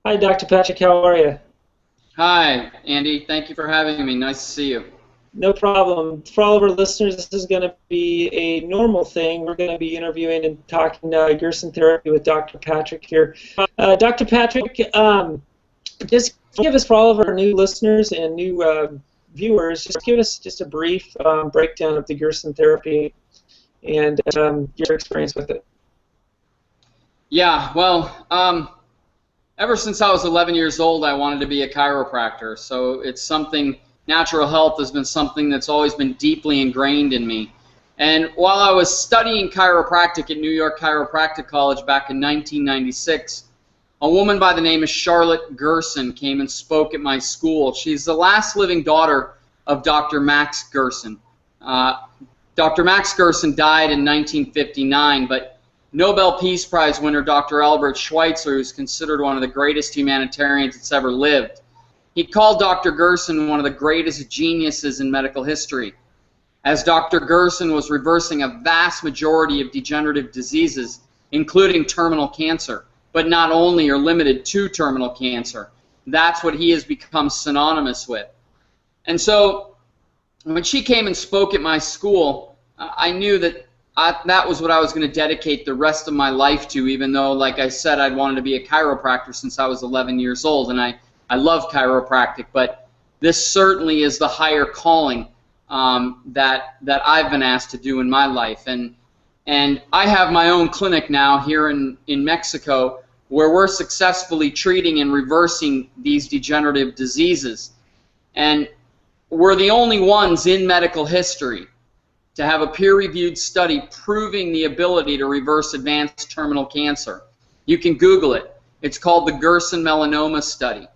Hi, Dr. Patrick. How are you? Hi, Andy. Thank you for having me. Nice to see you. No problem. For all of our listeners, this is going to be a normal thing. We're going to be interviewing and talking Gerson therapy with Dr. Patrick here. Dr. Patrick, just give us, for all of our new listeners and new viewers, just give us just a brief breakdown of the Gerson therapy and your experience with it. Yeah, well, ever since I was 11 years old, I wanted to be a chiropractor. So it's something, natural health has been something that's always been deeply ingrained in me. And while I was studying chiropractic at New York Chiropractic College back in 1996, a woman by the name of Charlotte Gerson came and spoke at my school. She's the last living daughter of Dr. Max Gerson. Dr. Max Gerson died in 1959, but Nobel Peace Prize winner Dr. Albert Schweitzer, who's considered one of the greatest humanitarians that's ever lived, he called Dr. Gerson one of the greatest geniuses in medical history, as Dr. Gerson was reversing a vast majority of degenerative diseases, including terminal cancer, but not only or limited to terminal cancer. That's what he has become synonymous with. And so when she came and spoke at my school, I knew that that was what I was going to dedicate the rest of my life to, even though, like I said, I'd wanted to be a chiropractor since I was 11 years old, and I love chiropractic, but this certainly is the higher calling that I've been asked to do in my life. And I have my own clinic now here in Mexico where we're successfully treating and reversing these degenerative diseases. And we're the only ones in medical history to have a peer-reviewed study proving the ability to reverse advanced terminal cancer. You can Google it. It's called the Gerson Melanoma Study.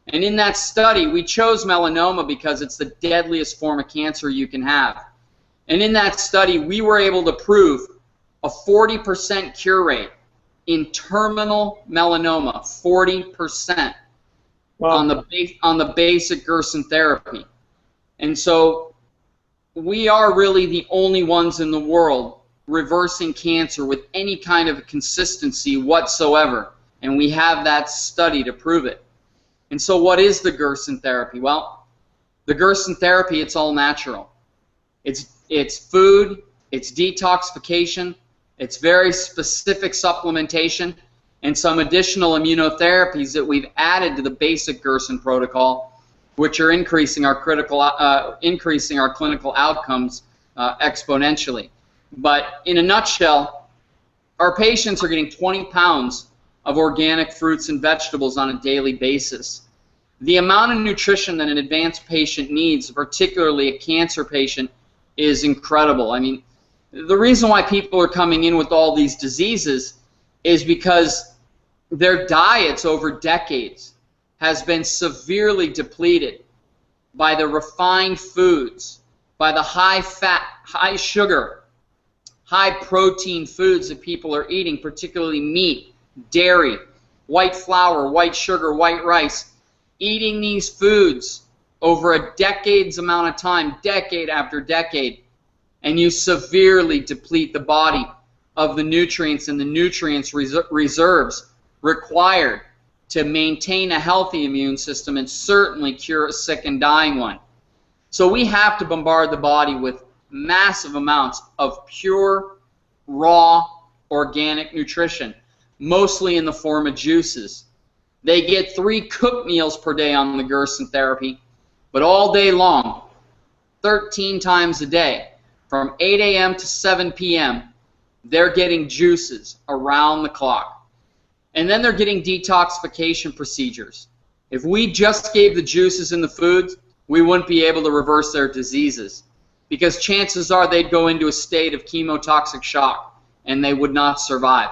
And in that study, we chose melanoma because it's the deadliest form of cancer you can have. And in that study, we were able to prove a 40% cure rate in terminal melanoma, 40%, Wow. on the basic Gerson therapy. And so we are really the only ones in the world reversing cancer with any kind of consistency whatsoever. And we have that study to prove it. And so what is the Gerson therapy? Well, the Gerson therapy, it's all natural. It's food, it's detoxification, it's very specific supplementation, and some additional immunotherapies that we've added to the basic Gerson protocol, which are increasing our clinical outcomes exponentially. But in a nutshell, our patients are getting 20 pounds of organic fruits and vegetables on a daily basis. The amount of nutrition that an advanced patient needs, particularly a cancer patient, is incredible. I mean, the reason why people are coming in with all these diseases is because their diets over decades has been severely depleted by the refined foods, by the high fat, high sugar, high protein foods that people are eating, particularly meat, dairy, white flour, white sugar, white rice. Eating these foods over a decade's amount of time, decade after decade, and you severely deplete the body of the nutrients and the nutrients reserves required to maintain a healthy immune system and certainly cure a sick and dying one. So we have to bombard the body with massive amounts of pure, raw, organic nutrition, mostly in the form of juices. They get 3 cooked meals per day on the Gerson therapy, but all day long, 13 times a day, from 8 a.m. to 7 p.m., they're getting juices around the clock. And then they're getting detoxification procedures. If we just gave the juices and the foods, we wouldn't be able to reverse their diseases, because chances are they'd go into a state of chemotoxic shock and they would not survive.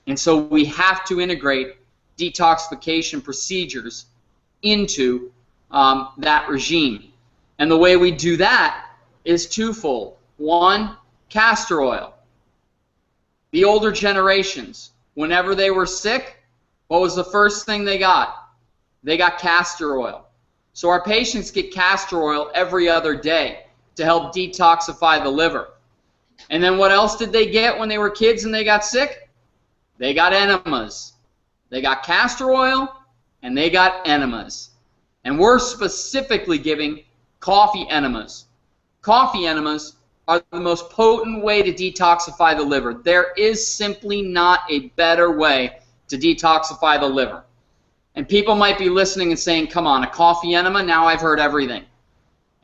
And so we have to integrate detoxification procedures into that regime. And the way we do that is twofold. One, castor oil. The older generations, whenever they were sick, what was the first thing they got? They got castor oil. So our patients get castor oil every other day to help detoxify the liver. And then what else did they get when they were kids and they got sick? They got enemas. They got castor oil and they got enemas. And we're specifically giving coffee enemas. Coffee enemas are the most potent way to detoxify the liver. There is simply not a better way to detoxify the liver. And people might be listening and saying, come on, a coffee enema? Now I've heard everything.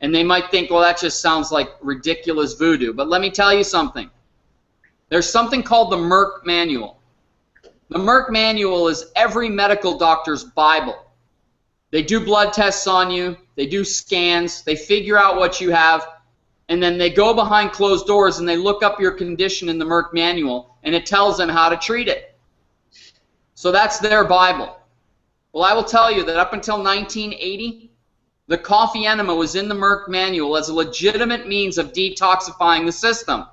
And they might think, well, that just sounds like ridiculous voodoo. But let me tell you something. There's something called the Merck Manual. The Merck Manual is every medical doctor's Bible. They do blood tests on you. They do scans. They figure out what you have. And then they go behind closed doors and they look up your condition in the Merck Manual, and it tells them how to treat it. So that's their Bible. Well, I will tell you that up until 1980, the coffee enema was in the Merck Manual as a legitimate means of detoxifying the system.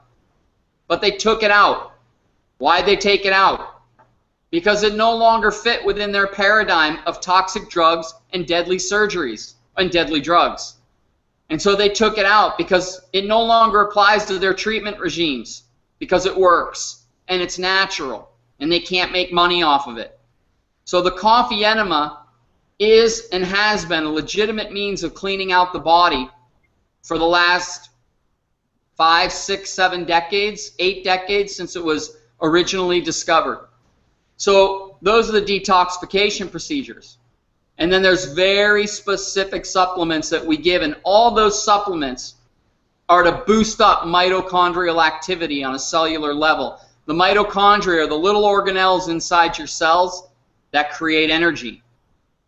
But they took it out. Why'd they take it out? Because it no longer fit within their paradigm of toxic drugs and deadly surgeries and deadly drugs. And so they took it out because it no longer applies to their treatment regimes, because it works and it's natural and they can't make money off of it. So the coffee enema is and has been a legitimate means of cleaning out the body for the last 5, 6, 7 decades, 8 decades since it was originally discovered. So those are the detoxification procedures. And then there's very specific supplements that we give, and all those supplements are to boost up mitochondrial activity on a cellular level. The mitochondria are the little organelles inside your cells that create energy.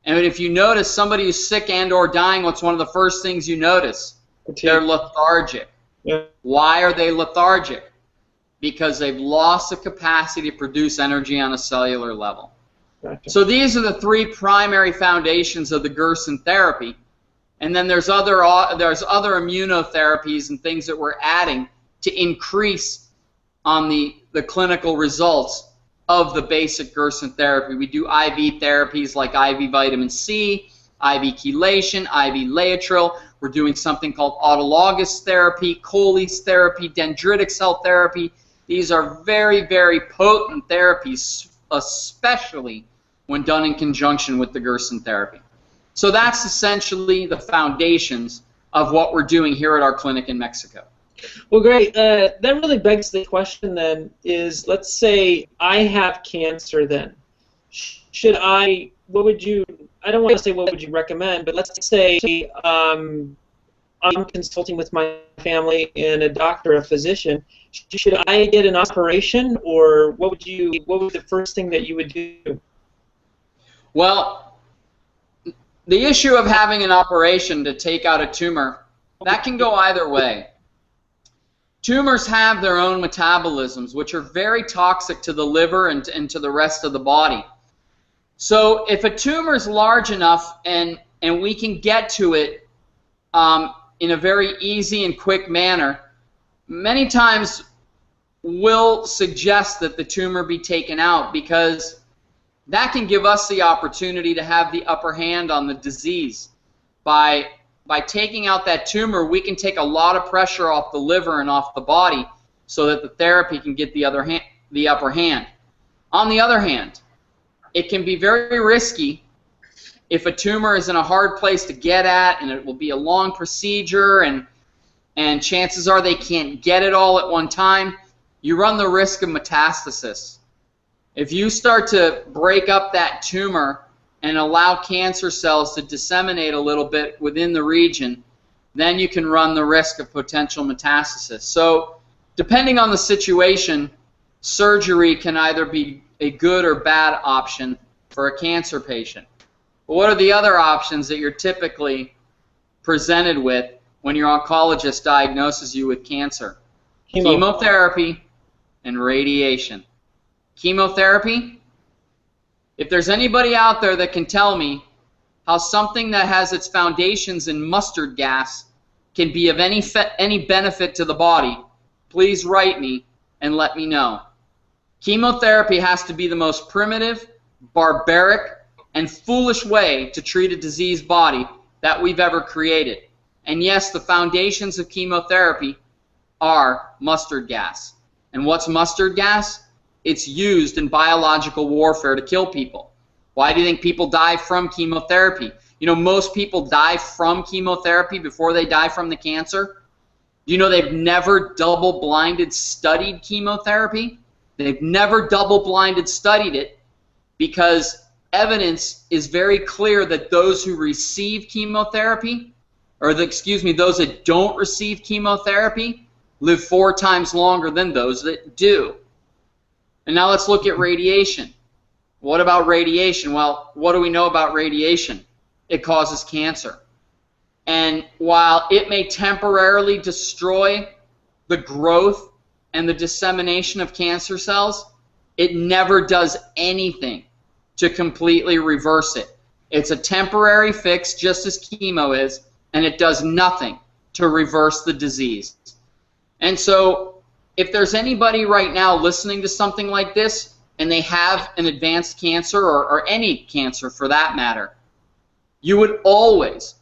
And if you notice somebody who's sick and or dying, what's one of the first things you notice? They're lethargic. Yeah. Why are they lethargic? Because they've lost the capacity to produce energy on a cellular level. Gotcha. So these are the 3 primary foundations of the Gerson therapy. And then there's other immunotherapies and things that we're adding to increase on the clinical results of the basic Gerson therapy. We do IV therapies like IV vitamin C, IV chelation, IV Laetrile. We're doing something called autologous therapy, Coley's therapy, dendritic cell therapy. These are very, very potent therapies, especially when done in conjunction with the Gerson therapy. So that's essentially the foundations of what we're doing here at our clinic in Mexico. Well, great. That really begs the question then is, let's say I have cancer then. Should I, what would you, I don't want to say what would you recommend, but let's say I'm consulting with my family and a doctor, a physician. Should I get an operation, or what would the first thing that you would do? Well, the issue of having an operation to take out a tumor, that can go either way. Tumors have their own metabolisms, which are very toxic to the liver and to the rest of the body. So if a tumor is large enough and we can get to it in a very easy and quick manner, many times we'll suggest that the tumor be taken out, because that can give us the opportunity to have the upper hand on the disease. By taking out that tumor, we can take a lot of pressure off the liver and off the body so that the therapy can get the upper hand. On the other hand, it can be very risky if a tumor is in a hard place to get at, and it will be a long procedure, and chances are they can't get it all at one time. You run the risk of metastasis. If you start to break up that tumor and allow cancer cells to disseminate a little bit within the region, then you can run the risk of potential metastasis. So depending on the situation, surgery can either be a good or bad option for a cancer patient. But what are the other options that you're typically presented with when your oncologist diagnoses you with cancer? Chemotherapy and radiation. Chemotherapy, if there's anybody out there that can tell me how something that has its foundations in mustard gas can be of any benefit to the body, please write me and let me know. Chemotherapy has to be the most primitive, barbaric, and foolish way to treat a diseased body that we've ever created. And yes, the foundations of chemotherapy are mustard gas. And what's mustard gas? It's used in biological warfare to kill people. Why do you think people die from chemotherapy? You know, most people die from chemotherapy before they die from the cancer. Do you know they've never double-blinded studied chemotherapy? They've never double-blinded studied it because evidence is very clear that those who receive chemotherapy, or those that don't receive chemotherapy, live 4 times longer than those that do. And now let's look at radiation. What about radiation? Well, what do we know about radiation? It causes cancer. And while it may temporarily destroy the growth and the dissemination of cancer cells, it never does anything to completely reverse it. It's a temporary fix, just as chemo is, and it does nothing to reverse the disease. And so if there's anybody right now listening to something like this and they have an advanced cancer, or any cancer for that matter, you would always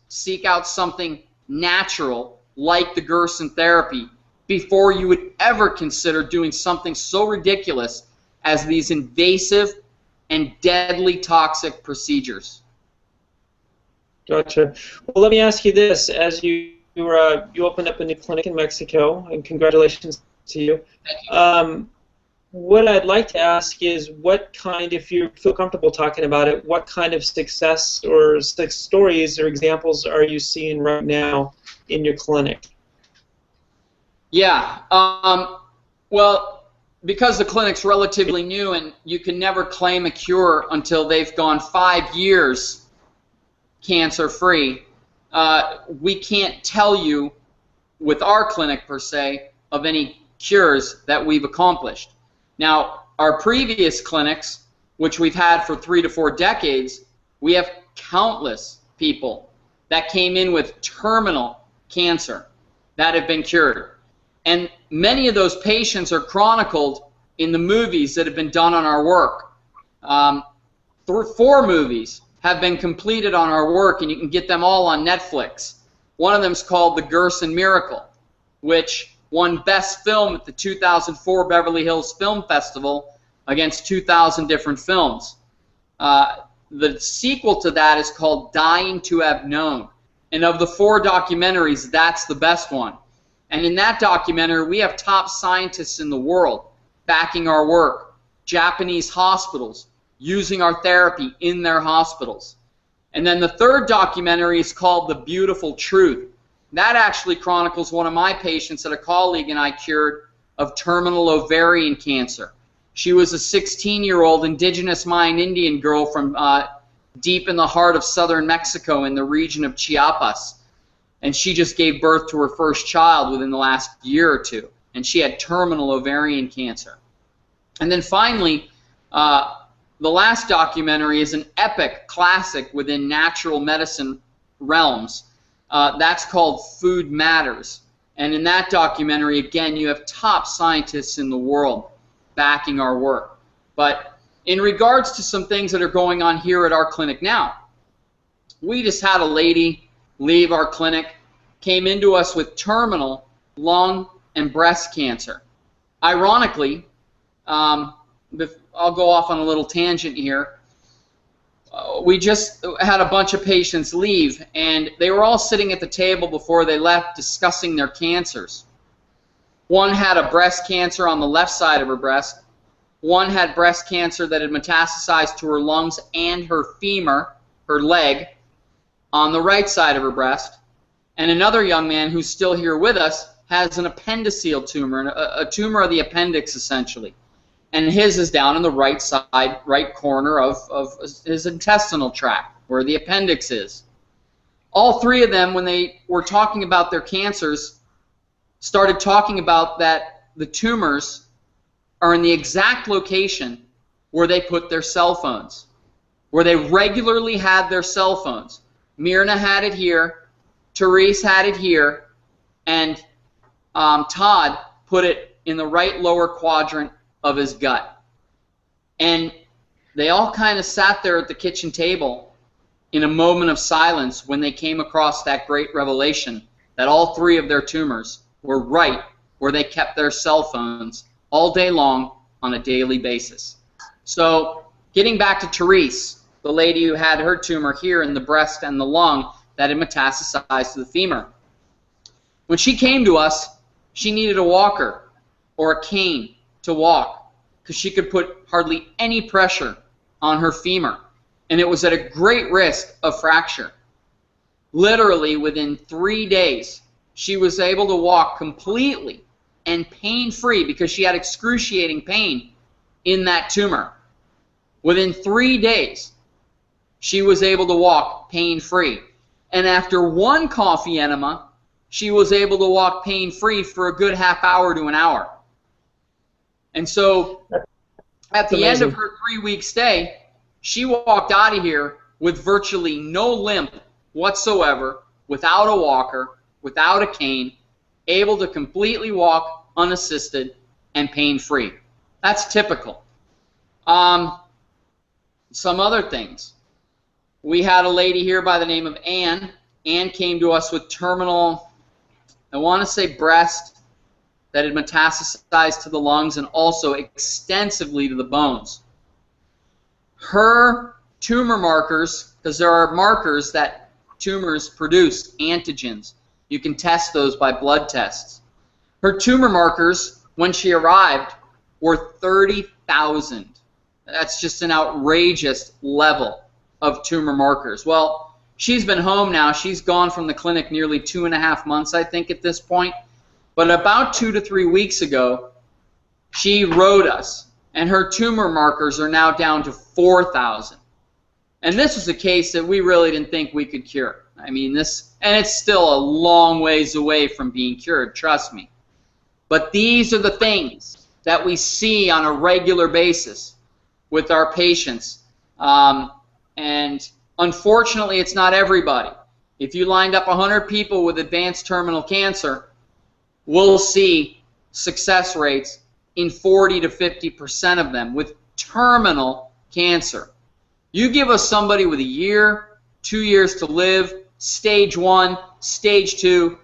seek out something natural like the Gerson therapy before you would ever consider doing something so ridiculous as these invasive and deadly toxic procedures. Gotcha. Well, let me ask you this: as you opened up a new clinic in Mexico, and congratulations to you. Thank you. What I'd like to ask is, what kind, if you feel comfortable talking about it, what kind of success or stories or examples are you seeing right now in your clinic? Yeah. Well, because the clinic's relatively new and you can never claim a cure until they've gone 5 years cancer-free, we can't tell you with our clinic per se of any cures that we've accomplished. Now, our previous clinics, which we've had for 3 to 4 decades, we have countless people that came in with terminal cancer that have been cured. And many of those patients are chronicled in the movies that have been done on our work. 4 movies have been completed on our work, and you can get them all on Netflix. One of them is called The Gerson Miracle, which won Best Film at the 2004 Beverly Hills Film Festival against 2,000 different films. The sequel to that is called Dying to Have Known. And of the 4 documentaries, that's the best one. And in that documentary, we have top scientists in the world backing our work. Japanese hospitals using our therapy in their hospitals. And then the 3rd documentary is called The Beautiful Truth. That actually chronicles one of my patients that a colleague and I cured of terminal ovarian cancer. She was a 16-year-old indigenous Mayan Indian girl from deep in the heart of southern Mexico in the region of Chiapas. And she just gave birth to her first child within the last year or 2. And she had terminal ovarian cancer. And then finally, the last documentary is an epic classic within natural medicine realms. That's called Food Matters. And in that documentary, again, you have top scientists in the world backing our work. But in regards to some things that are going on here at our clinic now, we just had a lady leave our clinic, came into us with terminal lung and breast cancer. Ironically, I'll go off on a little tangent here. We just had a bunch of patients leave, and they were all sitting at the table before they left discussing their cancers. One had a breast cancer on the left side of her breast. One had breast cancer that had metastasized to her lungs and her femur, her leg, on the right side of her breast. And another young man who's still here with us has an appendiceal tumor, a tumor of the appendix essentially. And his is down in the right side, right corner of his intestinal tract, where the appendix is. All 3 of them, when they were talking about their cancers, started talking about that the tumors are in the exact location where they put their cell phones, where they regularly had their cell phones. Myrna had it here, Therese had it here, and Todd put it in the right lower quadrant of his gut. And they all kind of sat there at the kitchen table in a moment of silence when they came across that great revelation that all 3 of their tumors were right where they kept their cell phones all day long on a daily basis. So Getting back to Therese, the lady who had her tumor here in the breast and the lung that had metastasized to the femur. When she came to us, she needed a walker or a cane to walk because she could put hardly any pressure on her femur, and it was at a great risk of fracture. Literally within 3 days, she was able to walk completely and pain-free because she had excruciating pain in that tumor. Within 3 days, she was able to walk pain-free. And after one coffee enema, she was able to walk pain-free for a good half hour to an hour. And so at the end of her 3-week stay, she walked out of here with virtually no limp whatsoever, without a walker, without a cane, able to completely walk unassisted and pain-free. That's typical. Some other things. We had a lady here by the name of Ann. Ann came to us with terminal, I want to say breast, that had metastasized to the lungs and also extensively to the bones. Her tumor markers, because there are markers that tumors produce, antigens. You can test those by blood tests. Her tumor markers, when she arrived, were 30,000. That's just an outrageous level of tumor markers. Well, she's been home now. She's gone from the clinic nearly 2.5 months, I think, at this point. But about 2 to 3 weeks ago, she wrote us, and her tumor markers are now down to 4,000. And this was a case that we really didn't think we could cure. I mean, and it's still a long ways away from being cured, trust me. But these are the things that we see on a regular basis with our patients. And unfortunately, it's not everybody. If you lined up 100 people with advanced terminal cancer, we'll see success rates in 40 to 50% of them with terminal cancer. You give us somebody with a year, 2 years to live, stage 1, stage 2,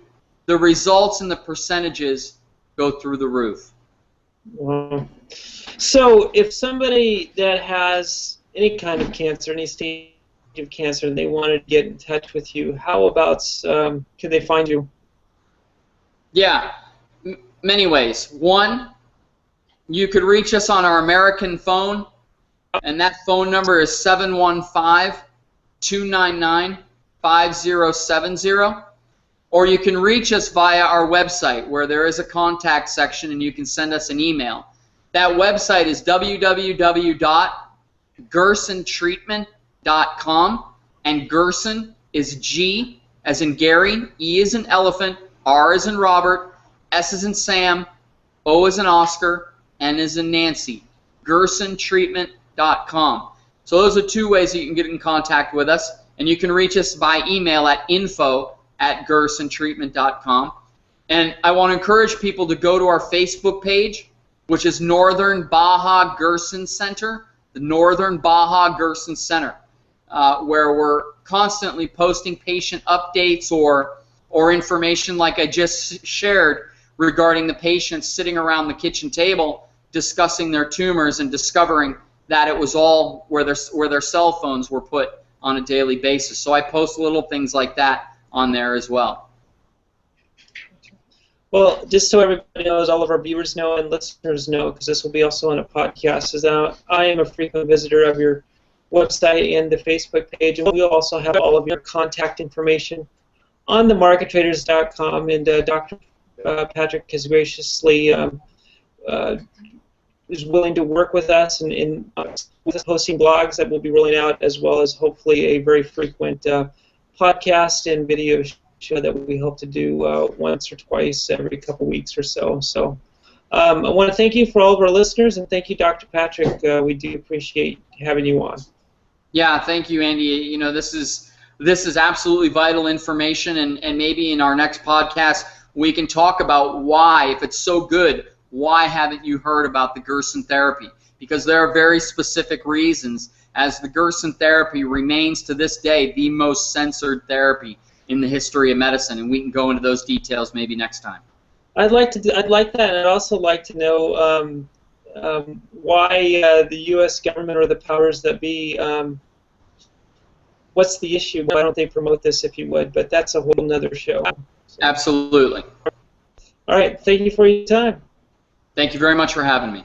the results and the percentages go through the roof. So if somebody that has any kind of cancer, any stage of cancer, and they want to get in touch with you, how about, can they find you? Yeah, many ways. One, you could reach us on our American phone, and that phone number is 715-299-5070. Or you can reach us via our website, where there is a contact section and you can send us an email. That website is www.gersontreatment.com, and Gerson is G as in Gary, E as in elephant, R as in Robert, S as in Sam, O as in Oscar, N as in Nancy. GersonTreatment.com. So those are 2 ways that you can get in contact with us, and you can reach us by email at info@GersonTreatment.com. And I want to encourage people to go to our Facebook page, which is Northern Baja Gerson Center, the Northern Baja Gerson Center, where we're constantly posting patient updates or information like I just shared regarding the patients sitting around the kitchen table discussing their tumors and discovering that it was all where their cell phones were put on a daily basis. So I post little things like that on there as well. Well, just so everybody knows, all of our viewers know and listeners know, because this will be also on a podcast, is that I am a frequent visitor of your website and the Facebook page, and we'll also have all of your contact information on the markettraders.com, and Dr. Patrick has graciously is willing to work with us and with us posting blogs that we'll be rolling out, as well as hopefully a very frequent podcast and video show that we hope to do once or twice every couple weeks or so. So I want to thank you for all of our listeners, and thank you, Dr. Patrick. We do appreciate having you on. Yeah, thank you, Andy. You know, this is absolutely vital information, and maybe in our next podcast we can talk about why, if it's so good, why haven't you heard about the Gerson therapy? Because there are very specific reasons, as the Gerson therapy remains to this day the most censored therapy in the history of medicine, and we can go into those details maybe next time. I'd like that, and I'd also like to know why the U.S. government or the powers that be, what's the issue? Why don't they promote this, if you would? But that's a whole nother show. So. Absolutely. All right. Thank you for your time. Thank you very much for having me.